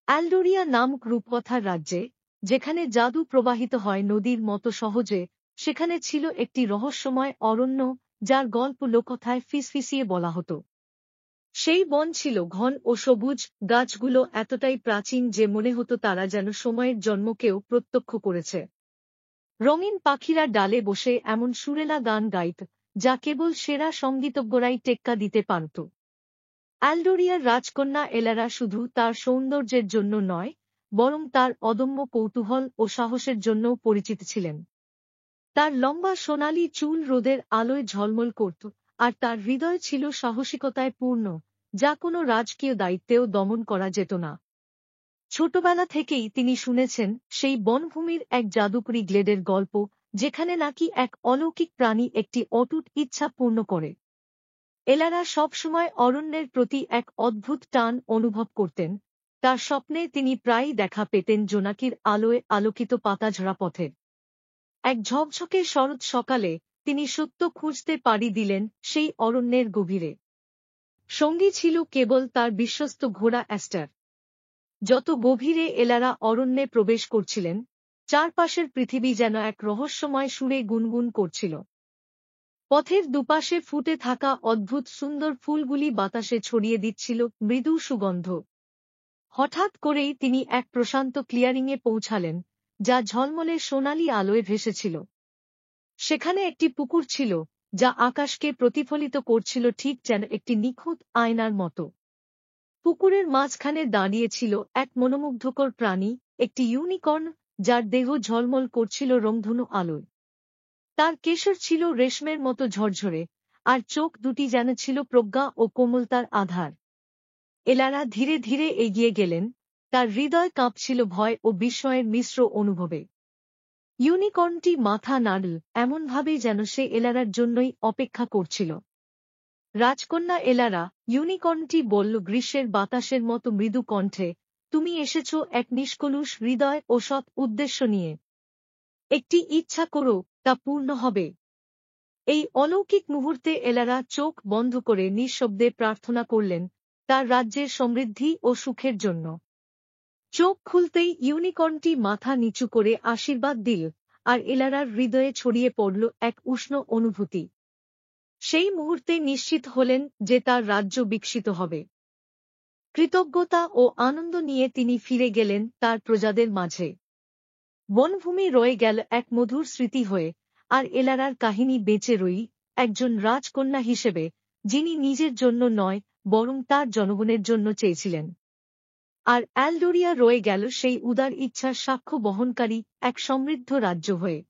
অ্যালডোরিয়া নামক রূপকথার রাজ্যে, যেখানে জাদু প্রবাহিত হয় নদীর মতো সহজে, সেখানে ছিল একটি রহস্যময় অরণ্য, যার গল্প লোককথায় ফিসফিসিয়ে বলা হতো। সেই বন ছিল ঘন ও সবুজ, গাছগুলো এতটাই প্রাচীন যে মনে হতো তারা যেন সময়ের জন্মকেও প্রত্যক্ষ করেছে। রঙিন পাখিরা ডালে বসে এমন সুরেলা গান গাইত, যা কেবল সেরা সঙ্গীতজ্ঞরাই টেক্কা দিতে পারত। অ্যালডোরিয়ার রাজকন্যা এলারা শুধু তার সৌন্দর্যের জন্য নয়, বরং তার অদম্য কৌতূহল ও সাহসের জন্যও পরিচিত ছিলেন। তার লম্বা সোনালি চুল রোদের আলোয় ঝলমল করত, আর তার হৃদয় ছিল সাহসিকতায় পূর্ণ, যা কোনো রাজকীয় দায়িত্বেও দমন করা যেত না। ছোটবেলা থেকেই তিনি শুনেছেন সেই বনভূমির এক জাদুকরী গ্লেডের গল্প, যেখানে নাকি এক অলৌকিক প্রাণী একটি অটুট ইচ্ছা পূর্ণ করে। এলারা সবসময় অরণ্যের প্রতি এক অদ্ভুত টান অনুভব করতেন। তার স্বপ্নে তিনি প্রায়ই দেখা পেতেন জোনাকির আলোয় আলোকিত পাতাঝরা পথের। এক ঝকঝকে শরৎ সকালে তিনি সত্য খুঁজতে পাড়ি দিলেন সেই অরণ্যের গভীরে। সঙ্গী ছিল কেবল তার বিশ্বস্ত ঘোড়া অ্যাস্টার। যত গভীরে এলারা অরণ্যে প্রবেশ করছিলেন, চারপাশের পৃথিবী যেন এক রহস্যময় সুরে গুনগুন করছিল। পথের দুপাশে ফুটে থাকা অদ্ভুত সুন্দর ফুলগুলি বাতাসে ছড়িয়ে দিচ্ছিল মৃদু সুগন্ধ। হঠাৎ করেই তিনি এক প্রশান্ত ক্লিয়ারিংয়ে পৌঁছালেন, যা ঝলমলে সোনালি আলোয় ভেসেছিল। সেখানে একটি পুকুর ছিল, যা আকাশকে প্রতিফলিত করছিল ঠিক যেন একটি নিখুঁত আয়নার মতো। পুকুরের মাঝখানে দাঁড়িয়েছিল এক মনোমুগ্ধকর প্রাণী, একটি ইউনিকর্ন, যার দেহ ঝলমল করছিল রংধনু আলোয়। তার কেশর ছিল রেশমের মতো ঝরঝরে, আর চোখ দুটি যেন ছিল প্রজ্ঞা ও কোমলতার আধার। এলারা ধীরে ধীরে এগিয়ে গেলেন, তার হৃদয় কাঁপছিল ভয় ও বিস্ময়ের মিশ্র অনুভবে। ইউনিকর্নটি মাথা নাড়ল এমনভাবে যেন সে এলারার জন্যই অপেক্ষা করছিল। রাজকন্যা এলারা, ইউনিকর্নটি বলল গ্রীষ্মের বাতাসের মতো মৃদু কণ্ঠে, তুমি এসেছ এক নিষ্কলুষ হৃদয় ও সৎ উদ্দেশ্য নিয়ে। একটি ইচ্ছা করো, তা পূর্ণ হবে। এই অলৌকিক মুহূর্তে এলারা চোখ বন্ধ করে নিঃশব্দে প্রার্থনা করলেন, তার রাজ্যের সমৃদ্ধি ও সুখের জন্য। চোখ খুলতেই ইউনিকর্নটি মাথা নিচু করে আশীর্বাদ দিল, আর এলারার হৃদয়ে ছড়িয়ে পড়ল এক উষ্ণ অনুভূতি। সেই মুহূর্তে নিশ্চিত হলেন যে তার রাজ্য বিকশিত হবে। কৃতজ্ঞতা ও আনন্দ নিয়ে তিনি ফিরে গেলেন তার প্রজাদের মাঝে। বনভূমি রয়ে গেল এক মধুর স্মৃতি হয়ে, আর এলারার কাহিনী বেঁচে রইল একজন রাজকন্যা হিসেবে, যিনি নিজের জন্য নয়, বরং তার জনগণের জন্য চেয়েছিলেন। আর অ্যালডোরিয়া রয়ে গেল সেই উদার ইচ্ছার সাক্ষ্য বহনকারী এক সমৃদ্ধ রাজ্য হয়ে।